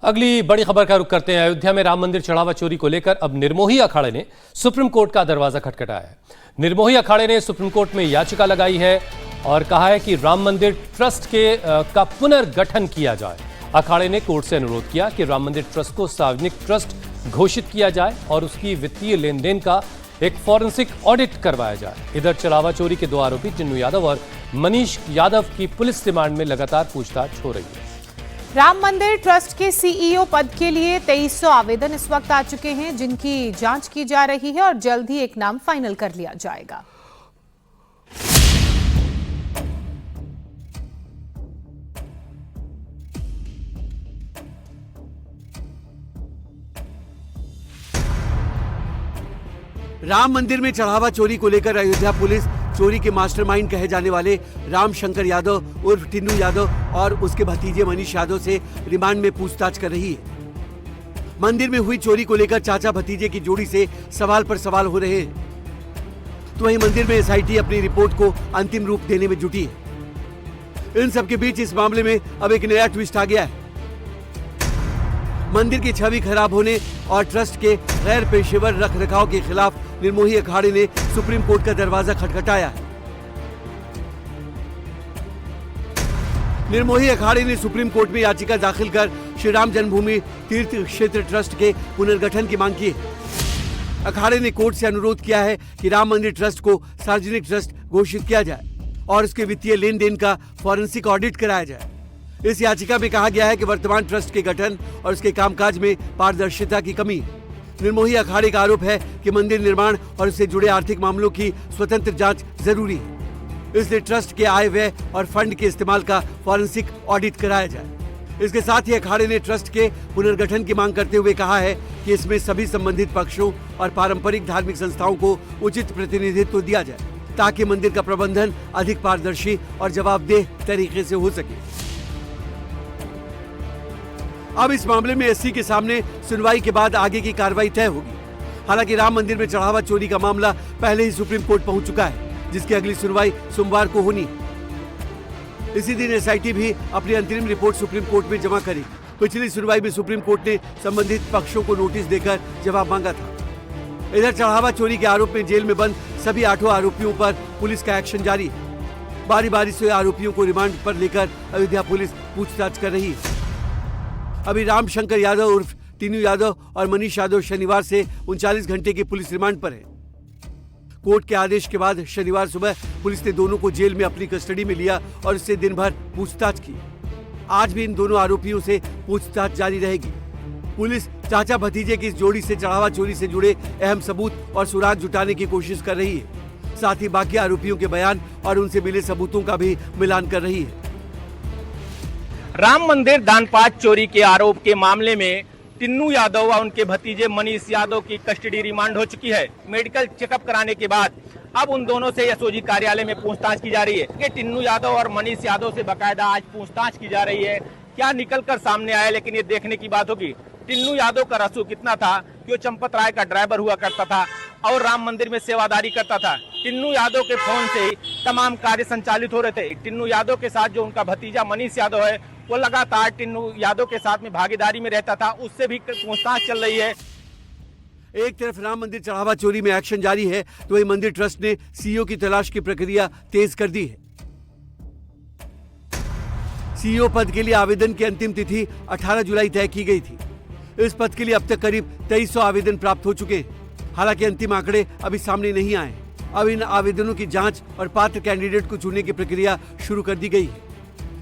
अगली बड़ी खबर का रुख करते हैं। अयोध्या में राम मंदिर चढ़ावा चोरी को लेकर अब निर्मोही अखाड़े ने सुप्रीम कोर्ट का दरवाजा खटखटाया है। निर्मोही अखाड़े ने सुप्रीम कोर्ट में याचिका लगाई है और कहा है कि राम मंदिर ट्रस्ट का पुनर्गठन किया जाए। अखाड़े ने कोर्ट से अनुरोध किया कि राम मंदिर ट्रस्ट को सार्वजनिक ट्रस्ट घोषित किया जाए और उसकी वित्तीय लेन देन का एक फॉरेंसिक ऑडिट करवाया जाए। इधर चढ़ावा चोरी के दो आरोपी टिन्नू यादव और मनीष यादव की पुलिस रिमांड में लगातार पूछताछ हो रही है। राम मंदिर ट्रस्ट के सीईओ पद के लिए 2300 आवेदन इस वक्त आ चुके हैं, जिनकी जांच की जा रही है और जल्द ही एक नाम फाइनल कर लिया जाएगा। राम मंदिर में चढ़ावा चोरी को लेकर अयोध्या पुलिस चोरी के मास्टरमाइंड कहे जाने वाले राम शंकर यादव उर्फ टिन्नू यादव और उसके भतीजे मनीष यादव से रिमांड में पूछताछ कर रही है। मंदिर में हुई चोरी को लेकर चाचा भतीजे की जोड़ी से सवाल पर सवाल हो रहे हैं, तो वहीं मंदिर में एसआईटी अपनी रिपोर्ट को अंतिम रूप देने में जुटी है। इन सबके बीच इस मामले में अब एक नया ट्विस्ट आ गया है। मंदिर की छवि खराब होने और ट्रस्ट के गैर पेशेवर रख रखाव के खिलाफ निर्मोही अखाड़े ने सुप्रीम कोर्ट का दरवाजा खटखटाया है। निर्मोही अखाड़े ने सुप्रीम कोर्ट में याचिका दाखिल कर श्री राम जन्मभूमि तीर्थ क्षेत्र ट्रस्ट के पुनर्गठन की मांग की है। अखाड़े ने कोर्ट से अनुरोध किया है कि राम मंदिर ट्रस्ट को सार्वजनिक ट्रस्ट घोषित किया जाए और उसके वित्तीय लेन देन का फॉरेंसिक ऑडिट कराया जाए। इस याचिका में कहा गया है कि वर्तमान ट्रस्ट के गठन और उसके कामकाज में पारदर्शिता की कमी है। निर्मोही अखाड़े का आरोप है कि मंदिर निर्माण और उससे जुड़े आर्थिक मामलों की स्वतंत्र जांच जरूरी है, इसलिए ट्रस्ट के आय व्यय और फंड के इस्तेमाल का फॉरेंसिक ऑडिट कराया जाए। इसके साथ ही अखाड़े ने ट्रस्ट के पुनर्गठन की मांग करते हुए कहा है कि इसमें सभी संबंधित पक्षों और पारंपरिक धार्मिक संस्थाओं को उचित प्रतिनिधित्व दिया जाए, ताकि मंदिर का प्रबंधन अधिक पारदर्शी और जवाबदेह तरीके से हो सके। अब इस मामले में एससी के सामने सुनवाई के बाद आगे की कार्रवाई तय होगी। हालांकि राम मंदिर में चढ़ावा चोरी का मामला पहले ही सुप्रीम कोर्ट पहुंच चुका है, जिसकी अगली सुनवाई सोमवार को होनी है। इसी दिन एसआईटी भी अपनी अंतरिम रिपोर्ट सुप्रीम कोर्ट में जमा करेगी। पिछली सुनवाई में सुप्रीम कोर्ट ने संबंधित पक्षों को नोटिस देकर जवाब मांगा था। इधर चढ़ावा चोरी के आरोप में जेल में बंद सभी 8 आरोपियों पर पुलिस का एक्शन जारी है। बारी बारी से आरोपियों को रिमांड पर लेकर अयोध्या पुलिस पूछताछ कर रही है। अभी राम शंकर यादव उर्फ टिन्नू यादव और मनीष यादव शनिवार से 39 घंटे की पुलिस रिमांड पर है। कोर्ट के आदेश के बाद शनिवार सुबह पुलिस ने दोनों को जेल में अपनी कस्टडी में लिया और इससे दिन भर पूछताछ की। आज भी इन दोनों आरोपियों से पूछताछ जारी रहेगी। पुलिस चाचा भतीजे की इस जोड़ी से चढ़ावा चोरी से जुड़े अहम सबूत और सुराग जुटाने की कोशिश कर रही है। साथ ही बाकी आरोपियों के बयान और उनसे मिले सबूतों का भी मिलान कर रही है। राम मंदिर दानपात्र चोरी के आरोप के मामले में टिन्नू यादव और उनके भतीजे मनीष यादव की कस्टडी रिमांड हो चुकी है। मेडिकल चेकअप कराने के बाद अब उन दोनों से एसओजी कार्यालय में पूछताछ की जा रही है कि टिन्नू यादव और मनीष यादव से बकायदा आज पूछताछ की जा रही है। क्या निकल कर सामने आया, लेकिन ये देखने की बात होगी। टिन्नू यादव का रसूख कितना था कि वो चंपत राय का ड्राइवर हुआ करता था और राम मंदिर में सेवादारी करता था। टिन्नू यादव के फोन से ही तमाम कार्य संचालित हो रहे थे। टिन्नू यादव के साथ जो उनका भतीजा मनीष यादव है, वो लगातार टिन्नू यादव के साथ में भागीदारी में रहता था, उससे भी पूछताछ चल रही है। एक तरफ राम मंदिर चढ़ावा चोरी में एक्शन जारी है, तो वही मंदिर ट्रस्ट ने सीईओ की तलाश की प्रक्रिया तेज कर दी है। सीईओ पद के लिए आवेदन की अंतिम तिथि 18 जुलाई तय की गई थी। इस पद के लिए अब तक करीब 2300 आवेदन प्राप्त हो चुके हैं। हालांकि अंतिम आंकड़े अभी सामने नहीं आए। अब इन आवेदनों की जांच और पात्र कैंडिडेट को चुनने की प्रक्रिया शुरू कर दी गई है।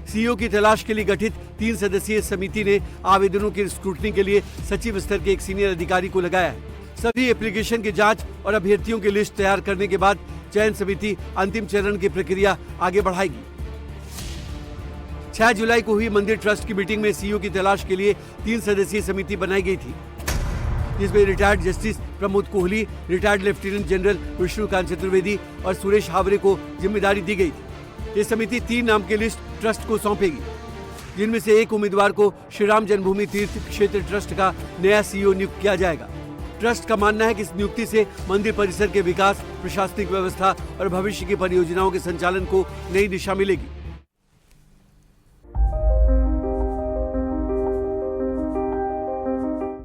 सीईओ की तलाश के लिए गठित 3 सदस्यीय समिति ने आवेदनों की स्क्रूटनी के लिए सचिव स्तर के एक सीनियर अधिकारी को लगाया है। सभी एप्लीकेशन की जांच और अभ्यर्थियों की लिस्ट तैयार करने के बाद चयन समिति अंतिम चरण की प्रक्रिया आगे बढ़ाएगी। 6 जुलाई को हुई मंदिर ट्रस्ट की मीटिंग में सीईओ की तलाश के लिए 3 सदस्यीय समिति बनाई गई थी, जिसमें retired justice Pramod Kohli, retired lieutenant general Vishnukant Chaturvedi और सुरेश हावरे को जिम्मेदारी दी गई थी। ये समिति 3 नाम की लिस्ट ट्रस्ट को सौंपेगी, जिनमें से एक उम्मीदवार को श्री राम जन्मभूमि तीर्थ क्षेत्र ट्रस्ट का नया सीईओ नियुक्त किया जाएगा। ट्रस्ट का मानना है कि इस नियुक्ति से मंदिर परिसर के विकास, प्रशासनिक व्यवस्था और भविष्य की परियोजनाओं के संचालन को नई दिशा मिलेगी।